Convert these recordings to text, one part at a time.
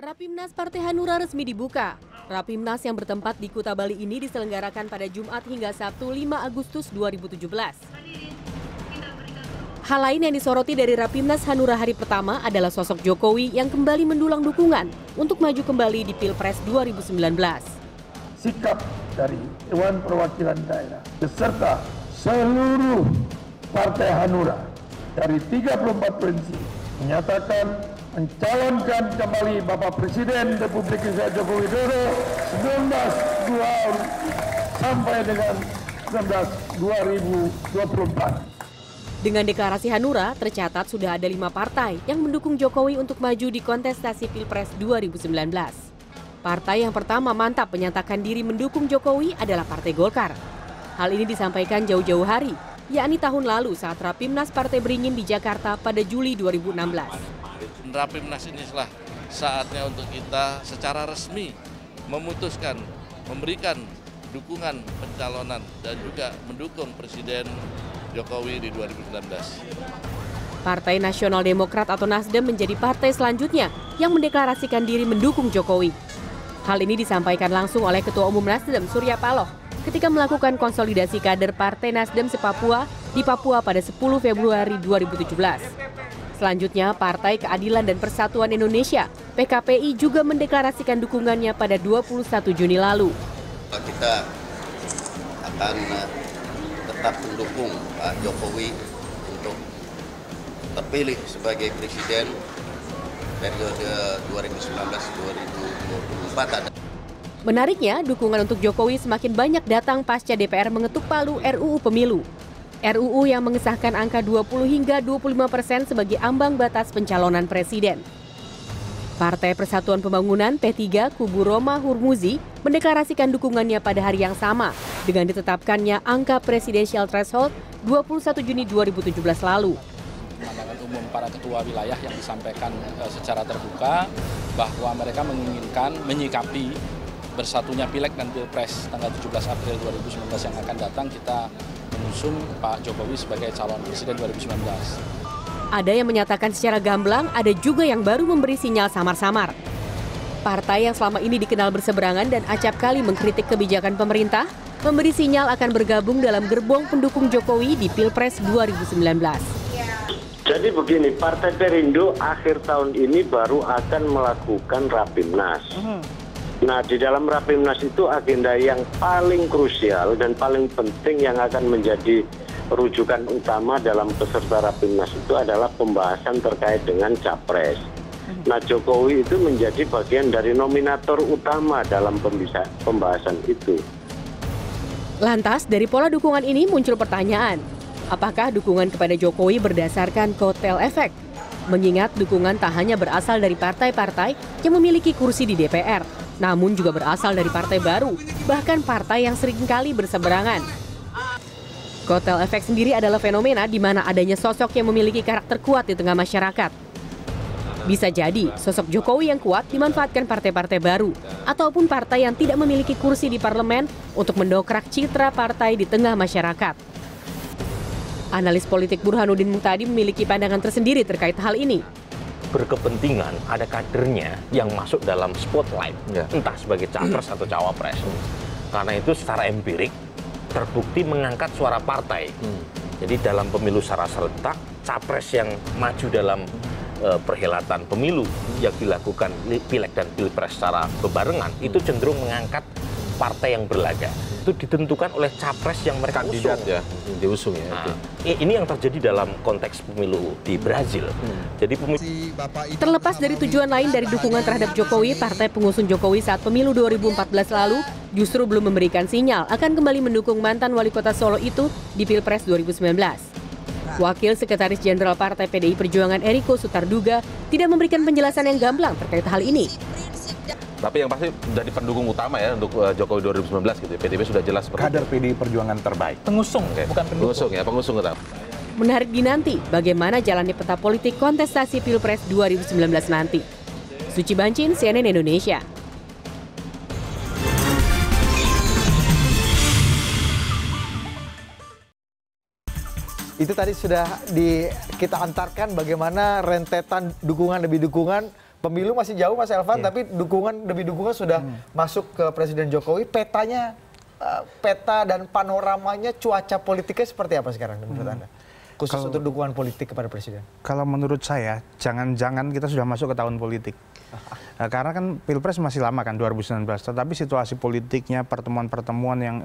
Rapimnas Partai Hanura resmi dibuka. Rapimnas yang bertempat di Kuta Bali ini diselenggarakan pada Jumat hingga Sabtu 5 Agustus 2017. Hal lain yang disoroti dari Rapimnas Hanura hari pertama adalah sosok Jokowi yang kembali mendulang dukungan untuk maju kembali di Pilpres 2019. Sikap dari Dewan Perwakilan Daerah beserta seluruh Partai Hanura dari 34 provinsi menyatakan mencalonkan kembali Bapak Presiden Republik Indonesia Joko Widodo 19 sampai dengan 2024. Dengan deklarasi Hanura, tercatat sudah ada 5 partai yang mendukung Jokowi untuk maju di kontestasi Pilpres 2019. Partai yang pertama mantap menyatakan diri mendukung Jokowi adalah Partai Golkar. Hal ini disampaikan jauh-jauh hari, yakni tahun lalu saat Rapimnas Partai Beringin di Jakarta pada Juli 2016. Rapimnas inilah saatnya untuk kita secara resmi memutuskan, memberikan dukungan pencalonan dan juga mendukung Presiden Jokowi di 2019. Partai Nasional Demokrat atau Nasdem menjadi partai selanjutnya yang mendeklarasikan diri mendukung Jokowi. Hal ini disampaikan langsung oleh Ketua Umum Nasdem Surya Paloh ketika melakukan konsolidasi kader Partai Nasdem se-Papua di Papua pada 10 Februari 2017. Selanjutnya, Partai Keadilan dan Persatuan Indonesia (PKPI) juga mendeklarasikan dukungannya pada 21 Juni lalu. Kita akan tetap mendukung Pak Jokowi untuk terpilih sebagai Presiden periode 2019-2024. Menariknya, dukungan untuk Jokowi semakin banyak datang pasca DPR mengetuk palu RUU Pemilu. RUU yang mengesahkan angka 20 hingga 25% sebagai ambang batas pencalonan presiden. Partai Persatuan Pembangunan P3 kubu Roma Hurmuzi mendeklarasikan dukungannya pada hari yang sama dengan ditetapkannya angka presidensial threshold 21 Juni 2017 lalu. Pandangan umum para ketua wilayah yang disampaikan secara terbuka bahwa mereka menginginkan menyikapi bersatunya Pileg dan Pilpres tanggal 17 April 2019 yang akan datang, kita mengusung Pak Jokowi sebagai calon presiden 2019. Ada yang menyatakan secara gamblang, ada juga yang baru memberi sinyal samar-samar. Partai yang selama ini dikenal berseberangan dan acap kali mengkritik kebijakan pemerintah, memberi sinyal akan bergabung dalam gerbong pendukung Jokowi di Pilpres 2019. Jadi begini, Partai Perindo akhir tahun ini baru akan melakukan Rapimnas. Nah, di dalam Rapimnas itu agenda yang paling krusial dan paling penting yang akan menjadi rujukan utama dalam peserta Rapimnas itu adalah pembahasan terkait dengan Capres. Nah, Jokowi itu menjadi bagian dari nominator utama dalam pembahasan itu. Lantas, dari pola dukungan ini muncul pertanyaan, apakah dukungan kepada Jokowi berdasarkan kotel efek? Mengingat dukungan tak hanya berasal dari partai-partai yang memiliki kursi di DPR, namun juga berasal dari partai baru, bahkan partai yang seringkali berseberangan. Kotel efek sendiri adalah fenomena di mana adanya sosok yang memiliki karakter kuat di tengah masyarakat. Bisa jadi sosok Jokowi yang kuat dimanfaatkan partai-partai baru ataupun partai yang tidak memiliki kursi di parlemen untuk mendokrak citra partai di tengah masyarakat. Analis politik Burhanuddin Muhtadi memiliki pandangan tersendiri terkait hal ini. Berkepentingan ada kadernya yang masuk dalam spotlight, entah sebagai capres atau cawapres. Karena itu secara empirik terbukti mengangkat suara partai. Jadi dalam pemilu secara serentak, capres yang maju dalam perhelatan pemilu yang dilakukan Pileg dan Pilpres secara bebarengan itu cenderung mengangkat partai yang berlaga. Itu ditentukan oleh capres yang mereka kandidat usung. Ya, yang diusung ya. Nah, ini yang terjadi dalam konteks pemilu di Brazil. Jadi Terlepas dari tujuan lain dari dukungan terhadap Jokowi, partai pengusung Jokowi saat pemilu 2014 lalu justru belum memberikan sinyal akan kembali mendukung mantan wali kota Solo itu di Pilpres 2019. Wakil Sekretaris Jenderal Partai PDI Perjuangan Eriko Sutarduga tidak memberikan penjelasan yang gamblang terkait hal ini. Tapi yang pasti jadi pendukung utama ya untuk Jokowi 2019 gitu. PDIP sudah jelas seperti kader PDI Perjuangan terbaik. Pengusung, bukan pendukung. Pengusung ya, pengusung tetap. Menarik dinanti bagaimana jalannya peta politik kontestasi Pilpres 2019 nanti. Suci Bancin, CNN Indonesia. Itu tadi sudah kita antarkan bagaimana rentetan dukungan demi dukungan Pemilu masih jauh Mas Elvan, tapi demi dukungan sudah masuk ke Presiden Jokowi. Petanya, peta dan panoramanya cuaca politiknya seperti apa sekarang menurut Anda? Khusus untuk dukungan politik kepada Presiden. Kalau menurut saya, jangan-jangan kita sudah masuk ke tahun politik. Karena kan Pilpres masih lama kan 2019, tetapi situasi politiknya, pertemuan-pertemuan yang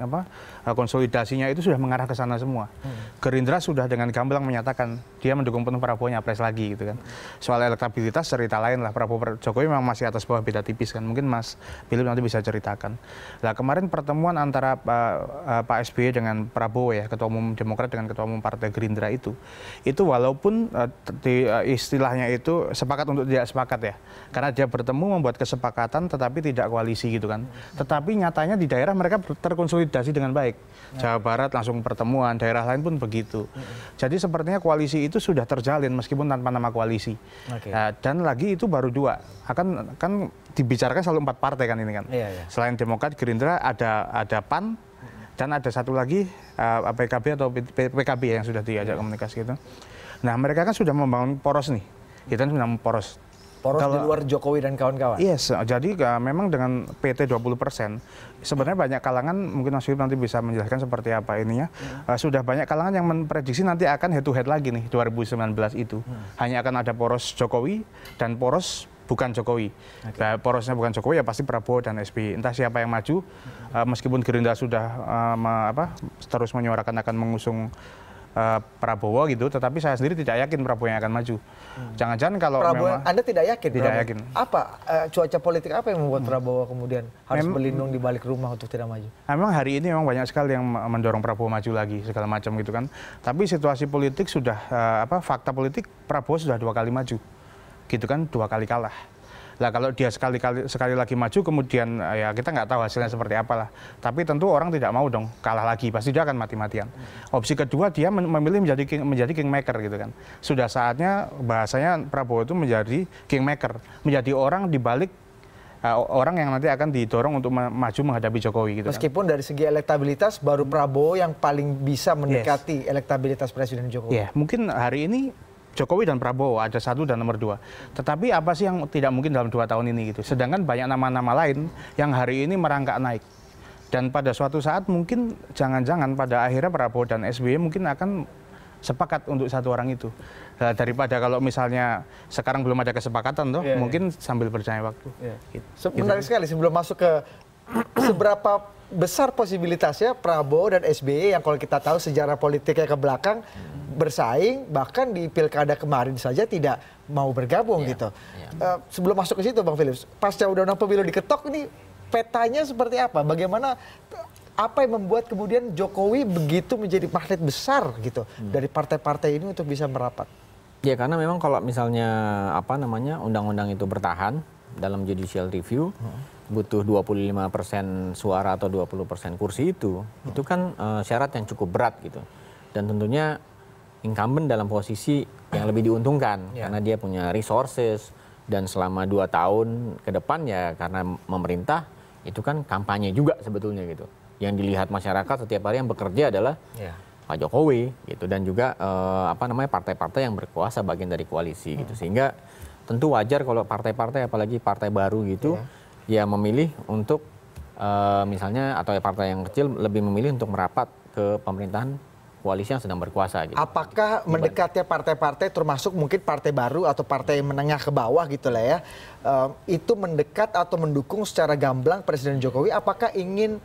konsolidasinya itu sudah mengarah ke sana semua. Gerindra sudah dengan gamblang menyatakan dia mendukung penuh Prabowo nyapres lagi gitu kan. Soal elektabilitas cerita lain lah, Prabowo Jokowi memang masih atas bawah beda tipis kan. Mungkin Mas Philip nanti bisa ceritakan. Nah, kemarin pertemuan antara Pak SBY dengan Prabowo ya, Ketua Umum Demokrat dengan Ketua Umum Partai Gerindra itu walaupun istilahnya itu sepakat untuk tidak sepakat ya. Karena dia bertemu membuat kesepakatan tetapi tidak koalisi gitu kan. Tetapi nyatanya di daerah mereka terkonsolidasi dengan baik. Jawa Barat langsung pertemuan, daerah lain pun begitu. Jadi sepertinya koalisi itu sudah terjalin meskipun tanpa nama koalisi. Dan lagi itu baru 2. Kan dibicarakan selalu 4 partai kan ini kan. Selain Demokrat, Gerindra ada PAN dan ada satu lagi PKB atau PKB yang sudah diajak komunikasi gitu. Nah, mereka kan sudah membangun poros nih. Kita sudah membangun poros. Poros di luar Jokowi dan kawan-kawan? Yes, jadi memang dengan PT 20%, sebenarnya banyak kalangan, mungkin Mas Philip nanti bisa menjelaskan seperti apa ininya, sudah banyak kalangan yang memprediksi nanti akan head to head lagi nih 2019 itu. Hanya akan ada poros Jokowi dan poros bukan Jokowi. Nah, porosnya bukan Jokowi ya pasti Prabowo dan SBY. Entah siapa yang maju, meskipun Gerindra sudah terus menyuarakan akan mengusung Prabowo gitu, tetapi saya sendiri tidak yakin Prabowo yang akan maju. Jangan-jangan kalau Prabowo, memang Anda tidak yakin? Tidak yakin. Apa cuaca politik apa yang membuat Prabowo kemudian harus berlindung di balik rumah untuk tidak maju? Memang hari ini memang banyak sekali yang mendorong Prabowo maju lagi segala macam gitu kan. Tapi situasi politik sudah fakta politik Prabowo sudah 2 kali maju, gitu kan, 2 kali kalah. Lah kalau dia sekali lagi maju kemudian ya kita nggak tahu hasilnya seperti apalah. Tapi tentu orang tidak mau dong kalah lagi, pasti dia akan mati-matian. Opsi kedua dia memilih menjadi kingmaker gitu kan. Sudah saatnya bahasanya Prabowo itu menjadi kingmaker, menjadi orang di balik orang yang nanti akan didorong untuk maju menghadapi Jokowi gitu. Meskipun dari segi elektabilitas baru Prabowo yang paling bisa mendekati elektabilitas Presiden Jokowi. Ya, mungkin hari ini Jokowi dan Prabowo ada 1 dan nomor 2. Tetapi apa sih yang tidak mungkin dalam 2 tahun ini gitu. Sedangkan banyak nama-nama lain yang hari ini merangkak naik. Dan pada suatu saat mungkin jangan-jangan pada akhirnya Prabowo dan SBY mungkin akan sepakat untuk 1 orang itu. Nah, daripada kalau misalnya sekarang belum ada kesepakatan toh, mungkin sambil berjalannya waktu. Menarik sekali sebelum masuk ke seberapa besar posibilitasnya Prabowo dan SBY yang kalau kita tahu sejarah politiknya ke belakang bersaing, bahkan di pilkada kemarin saja tidak mau bergabung gitu. Sebelum masuk ke situ Bang Philips, pasca undang-undang pemilu diketok ini petanya seperti apa? Bagaimana, apa yang membuat kemudian Jokowi begitu menjadi magnet besar gitu dari partai-partai ini untuk bisa merapat? Ya karena memang kalau misalnya undang-undang itu bertahan dalam judicial review butuh 25% suara atau 20% kursi itu kan syarat yang cukup berat gitu. Dan tentunya incumbent dalam posisi yang lebih diuntungkan karena dia punya resources dan selama 2 tahun ke depan ya karena pemerintah itu kan kampanye juga sebetulnya gitu. Yang dilihat masyarakat setiap hari yang bekerja adalah Pak Jokowi gitu dan juga partai-partai yang berkuasa bagian dari koalisi gitu. Sehingga tentu wajar kalau partai-partai apalagi partai baru gitu ya memilih untuk misalnya atau partai yang kecil lebih memilih untuk merapat ke pemerintahan koalisi yang sedang berkuasa gitu. Apakah mendekatnya partai-partai termasuk mungkin partai baru atau partai menengah ke bawah gitu lah ya, itu mendekat atau mendukung secara gamblang Presiden Jokowi, apakah ingin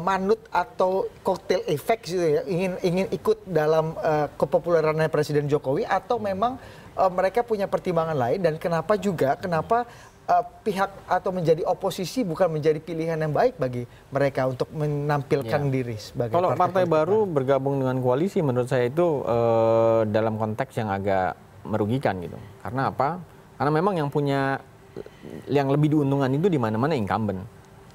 manut atau cocktail effect gitu ya, ingin ikut dalam kepopularannya Presiden Jokowi atau memang mereka punya pertimbangan lain dan kenapa pihak atau menjadi oposisi bukan menjadi pilihan yang baik bagi mereka untuk menampilkan diri sebagai kalau partai baru bergabung dengan koalisi menurut saya itu dalam konteks yang agak merugikan gitu. Karena apa? Karena memang yang lebih diuntungkan itu di mana-mana incumbent.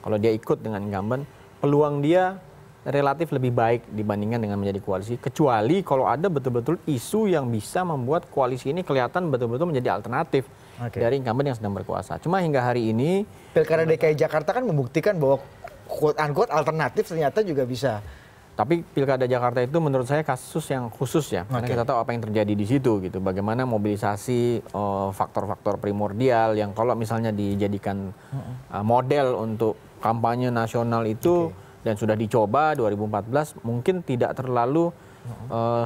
Kalau dia ikut dengan incumbent, peluang dia relatif lebih baik dibandingkan dengan menjadi koalisi. Kecuali kalau ada betul-betul isu yang bisa membuat koalisi ini kelihatan betul-betul menjadi alternatif dari incumbent yang sedang berkuasa. Cuma hingga hari ini Pilkada DKI Jakarta kan membuktikan bahwa quote-unquote alternatif ternyata juga bisa Tapi Pilkada Jakarta itu menurut saya kasus yang khusus ya, karena kita tahu apa yang terjadi di situ gitu. Bagaimana mobilisasi faktor-faktor primordial yang kalau misalnya dijadikan model untuk kampanye nasional itu dan sudah dicoba 2014 mungkin tidak terlalu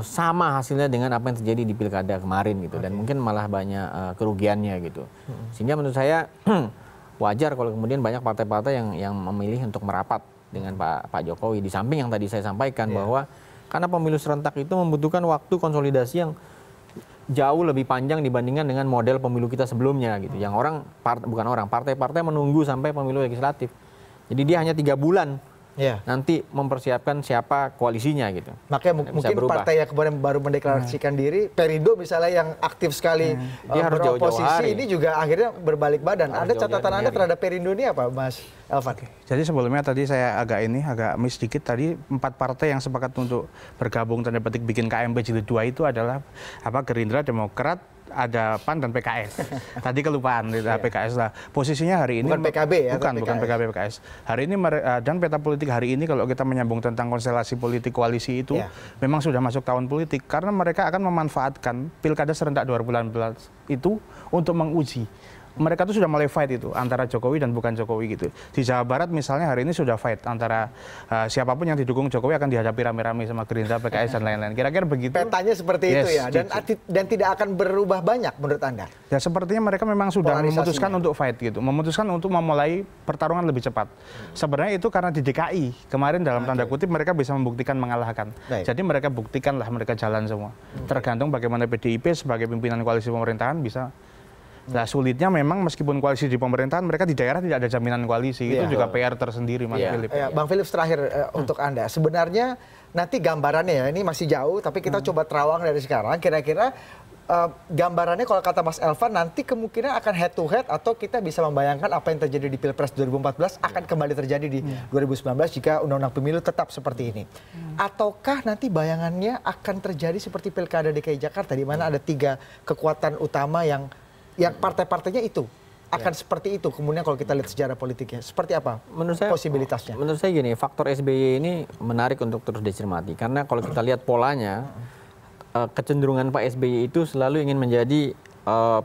sama hasilnya dengan apa yang terjadi di Pilkada kemarin gitu, dan mungkin malah banyak kerugiannya gitu. Sehingga menurut saya wajar kalau kemudian banyak partai-partai yang memilih untuk merapat dengan Pak Jokowi. Di samping yang tadi saya sampaikan bahwa karena pemilu serentak itu membutuhkan waktu konsolidasi yang jauh lebih panjang dibandingkan dengan model pemilu kita sebelumnya gitu. Yang partai-partai menunggu sampai pemilu legislatif. Jadi dia hanya 3 bulan nanti mempersiapkan siapa koalisinya gitu. Makanya mungkin partai yang kemudian baru mendeklarasikan diri, Perindo misalnya yang aktif sekali beroposisi, ini juga akhirnya berbalik badan. Ada catatan Anda terhadap Perindo ini apa, Mas Elvan? Jadi sebelumnya tadi saya agak miss sedikit tadi, 4 partai yang sepakat untuk bergabung tanda petik bikin KMP jilid 2 itu adalah Gerindra, Demokrat, ada PAN dan PKS. Tadi kelupaan PKS lah. Posisinya hari ini bukan PKB ya? Bukan PKB PKS. Hari ini dan peta politik hari ini kalau kita menyambung tentang konstelasi politik koalisi itu memang sudah masuk tahun politik karena mereka akan memanfaatkan Pilkada serentak 2018 itu untuk menguji. Mereka tuh sudah mulai fight itu antara Jokowi dan bukan Jokowi gitu. Di Jawa Barat misalnya hari ini sudah fight antara siapapun yang didukung Jokowi akan dihadapi rame-rame sama Gerindra, PKS dan lain-lain. Kira-kira begitu. Petanya seperti itu ya, dan tidak akan berubah banyak menurut Anda? Ya sepertinya mereka memang sudah memutuskan untuk fight gitu, memutuskan untuk memulai pertarungan lebih cepat. Sebenarnya itu karena di DKI kemarin dalam tanda kutip mereka bisa membuktikan mengalahkan. Jadi mereka buktikanlah mereka jalan semua. Tergantung bagaimana PDIP sebagai pimpinan koalisi pemerintahan bisa. Nah sulitnya memang meskipun koalisi di pemerintahan mereka di daerah tidak ada jaminan koalisi, itu juga PR tersendiri Mas Philip. Bang Philip terakhir untuk Anda, sebenarnya nanti gambarannya ya ini masih jauh tapi kita coba terawang dari sekarang, kira-kira gambarannya kalau kata Mas Elvan nanti kemungkinan akan head to head atau kita bisa membayangkan apa yang terjadi di Pilpres 2014 akan kembali terjadi di 2019 jika undang-undang pemilu tetap seperti ini. Ataukah nanti bayangannya akan terjadi seperti Pilkada DKI Jakarta di mana ada 3 kekuatan utama yang partai-partainya itu akan seperti itu. Kemudian kalau kita lihat sejarah politiknya, seperti apa menurut saya posibilitasnya? Menurut saya gini, faktor SBY ini menarik untuk terus dicermati. Karena kalau kita lihat polanya, kecenderungan Pak SBY itu selalu ingin menjadi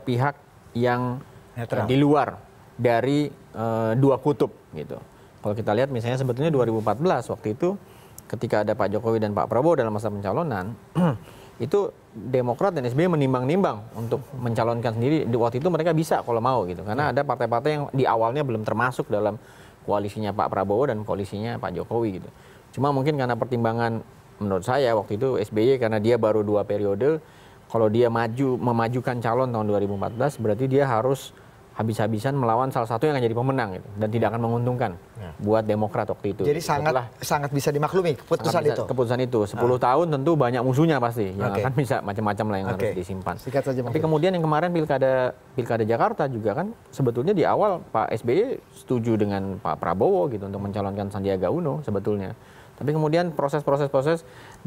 pihak yang di luar dari 2 kutub gitu. Kalau kita lihat misalnya sebetulnya 2014 waktu itu ketika ada Pak Jokowi dan Pak Prabowo dalam masa pencalonan, itu Demokrat dan SBY menimbang-nimbang untuk mencalonkan sendiri. Waktu itu mereka bisa kalau mau gitu. Karena ada partai-partai yang di awalnya belum termasuk dalam koalisinya Pak Prabowo dan koalisinya Pak Jokowi gitu. Cuma mungkin karena pertimbangan menurut saya waktu itu SBY karena dia baru 2 periode, kalau dia memajukan calon tahun 2014 berarti dia harus habis-habisan melawan salah satu yang akan jadi pemenang gitu, dan tidak akan menguntungkan buat Demokrat waktu itu. Jadi sangat bisa dimaklumi keputusan itu. 10 tahun tentu banyak musuhnya pasti yang akan bisa macam-macam lah yang harus disimpan. Tapi kemudian yang kemarin Pilkada Jakarta juga kan sebetulnya di awal Pak SBY setuju dengan Pak Prabowo gitu untuk mencalonkan Sandiaga Uno sebetulnya. Tapi kemudian proses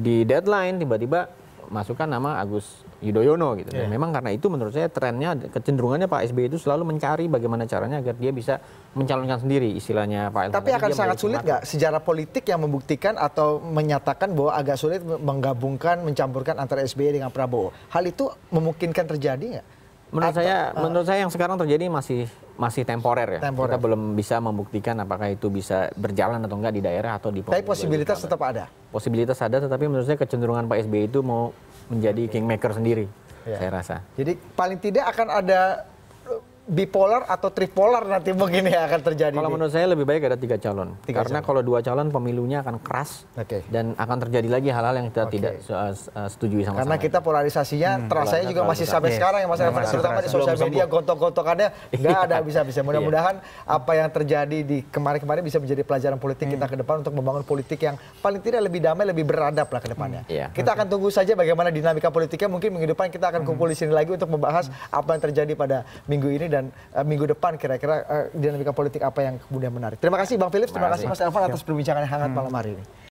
di deadline tiba-tiba masukkan nama Agus Yudhoyono gitu. Dan memang karena itu menurut saya trennya, kecenderungannya Pak SBY itu selalu mencari bagaimana caranya agar dia bisa mencalonkan sendiri istilahnya Pak Elvan. Tapi akan sangat sulit nggak sejarah politik yang membuktikan atau menyatakan bahwa agak sulit mencampurkan antara SBY dengan Prabowo. Hal itu memungkinkan terjadi nggak? Menurut saya yang sekarang terjadi masih temporer ya. Kita belum bisa membuktikan apakah itu bisa berjalan atau enggak di daerah atau di Tapi posibilitas tetap ada. Posibilitas ada, tetapi menurut saya kecenderungan Pak SBY itu mau menjadi kingmaker sendiri, saya rasa. Jadi paling tidak akan ada bipolar atau tripolar nanti mungkin ya akan terjadi. Kalau menurut saya lebih baik ada 3 calon. Karena kalau 2 calon pemilunya akan keras dan akan terjadi lagi hal-hal yang kita tidak setujui sama-sama. Karena kita polarisasinya terasanya juga masih sampai sekarang ya Mas Elvan, terutama di sosial media gontok-gontokannya nggak ada habis-habisnya. Mudah-mudahan apa yang terjadi di kemarin-kemarin bisa menjadi pelajaran politik kita ke depan untuk membangun politik yang paling tidak lebih damai, lebih beradab lah ke depannya. Kita akan tunggu saja bagaimana dinamika politiknya. Mungkin minggu depan kita akan kumpul di sini lagi untuk membahas apa yang terjadi pada minggu ini dan minggu depan kira-kira dinamika politik apa yang kemudian menarik. Terima kasih Bang Philip, terima kasih Mas Elvan atas perbincangan yang hangat malam hari ini.